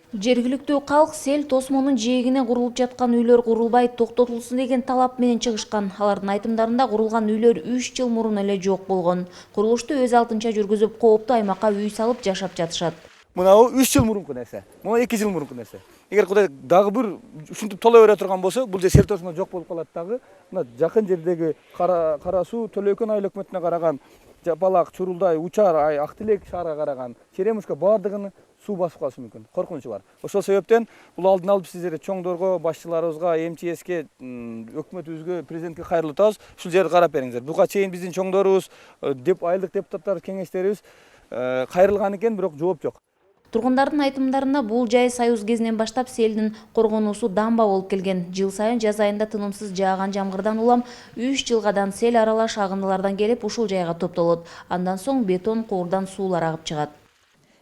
Жергиликтүү калк сел тосмонун жээгине курулуп жаткан үйлөр курулбай токтотулсун деген талап менен чыгышкан. Алардын айтымдарында курулган үйлөр 3 жыл мурун эле жок болгон. Курулушту өз алдынча жүргүзүп, кооптуу аймакка үй салып жашап жатышат. Мынау 3 жыл мурунку нерсе. Мына 2 жыл мурунку нерсе. Эгер Кудай дагы бир ушинтип тола бере турган болсо, бул же сел тосмон жок болуп калат дагы. Мына жакын жердеги Кара Суу, Төлөкөн айыл өкмөтүнө караган Жапалак, Чурулдай, Учар, Актилек шаарга караган Черемушка баардыгын суу басып калышы мүмкүн. Коркунучу бар. Ошол себептен бул алдын алып сиздерге чоңдорго, башчыларыбызга, МЧСке, өкмөтүбүзгө, президентке кайрылып атабыз. Ушул жерди карап бериңиздер. Буга чейин биздин чоңдорубуз, айылдык депутаттар, кеңештерибиз кайрылган экен, бирок жооп жок. Тургундардын айтымдарында бул жай Союз кезинен баштап селдин коргонуусу дамба болуп келген. Жыл сайын жаз айында тынымсыз жааган жамгырдан улам 3 жылгадан сел аралаш агындылардан келип ушул жайга топтолот. Андан соң бетон куурдан суулар агып чыгат.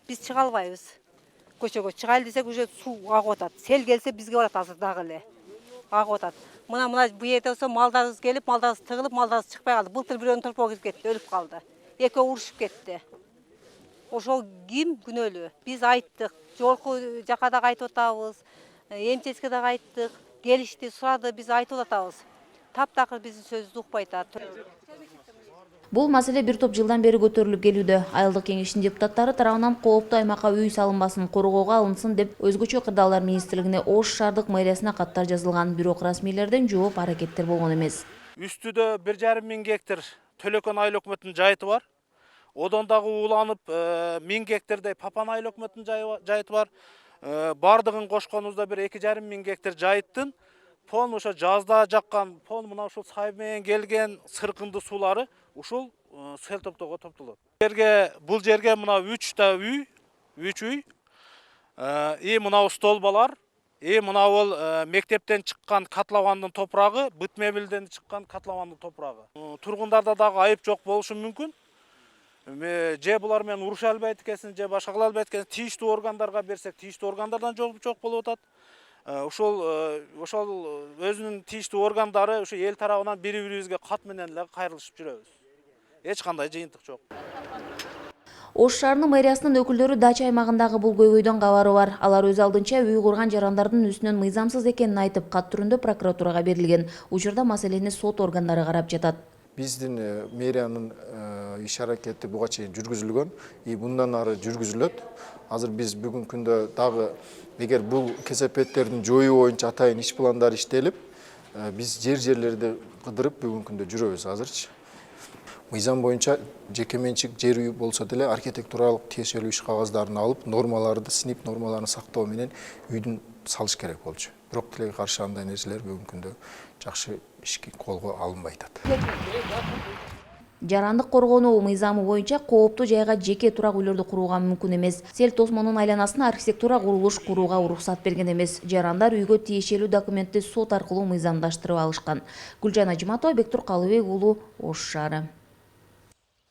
Биз чыга албайбыз. Көчөгө чыгайлы десек уже суу агып атат. Сел келсе бизге барат азыр дагы эле. Агып атат. Мына бу жерде болсо малдарыбыз келип, малдарыбыз тыгылып, малдарыбыз чыкпай калды. Былтыр бирөөнүн торпогу кирип кетти, өлүп калды. Экөө урушуп кетти. Ошол ким күнөөлүү? Биз айттык, жолку жака дагы айтып атабыз, МЧСке дагы айттык, келишти, сурады, биз айтып атабыз. Таптакыр биздин сөзүбүздү укпай атат. Бул маселе бир топ жылдан бери көтөрүлүп келүүдө. Айылдык кеңештин депутаттары тарабынан кооптуу аймакка үй салынбасын, коргоого алынсын деп өзгөчө кырдаалар министрлигине Ош шаардык мэриясына каттар жазылган, бирок расмийлерден жооп аракеттер болгон эмес. Үстүдө 1,5 миң гектар Төлөкөн айыл өкмөтүнүн жайыты бар. Одан дагы ууланып 1000 гектардай Папан айыл өкмөтүнүн жайыты бар. Бардыгын кошконубузда бир 2,5 миң гектар жайыттын пон ошо жазда жаккан пон мына ушул сай менен келген сыркынды суулары ушул сел топтоого топтолот. Бул жерге мына 3 та үй, 3 үй. Мына столбалар, мына бул мектептен чыккан котловандын топурагы, быт мебелден чыккан котловандын топурагы. Тургундарда дагы айып жок болушу мүмкүн. Же булар менен уруша албайт экенсиң, же башка кыла албайт экенсиң, тийиштүү органдарга берсек, тийиштүү органдардан жок болуп атат. Ошол өзүнүн тийиштүү органдары ушу эл тарабынан бири-бирибизге кат менен эле кайрылышып жүрөбүз. Эч кандай жыйынтык жок. Ош шаарынын мэриясынын өкүлдөрү дача аймагындагы бул көйгөйдөн кабары бар. Алар өз алдынча үй курган жарандардын үстүнөн мыйзамсыз экенин айтып, кат түрүндө прокуратурага берилген. Учурда маселени сот органдары карап жатат. Биздин мэриянын иш аракети буга чейин жүргүзүлгөн, мындан ары жүргүзүлөт. Азыр биз бүгүнкү күндө дагы эгер бул кесепеттердин жоюу боюнча атайын иш пландар иштелип, биз жерлерди кыдырып бүгүнкү күндө жүрөбүз азырчы. Мыйзам боюнча жеке менчик жер үй болсо деле архитектуралык тиешелүү иш кагаздарын алып, нормаларды, синип нормаларын сактоо менен үйдүн салыш керек болчу. Бирок тилекке каршы андай нерселер бүгүнкү күндө жакшы ишке колго алынбай атат. Жарандык коргонуу мыйзамы боюнча кооптуу жайга жеке турак үйлөрдү курууга мүмкүн эмес. Сел тосмонун айланасына архитектура курулуш курууга уруксат берген эмес. Жарандар үйгө тиешелүү документти сот аркылуу мыйзамдаштырып алышкан. Гүлжан Ажиматова, Бектур Калыбек уулу, Ош шаары.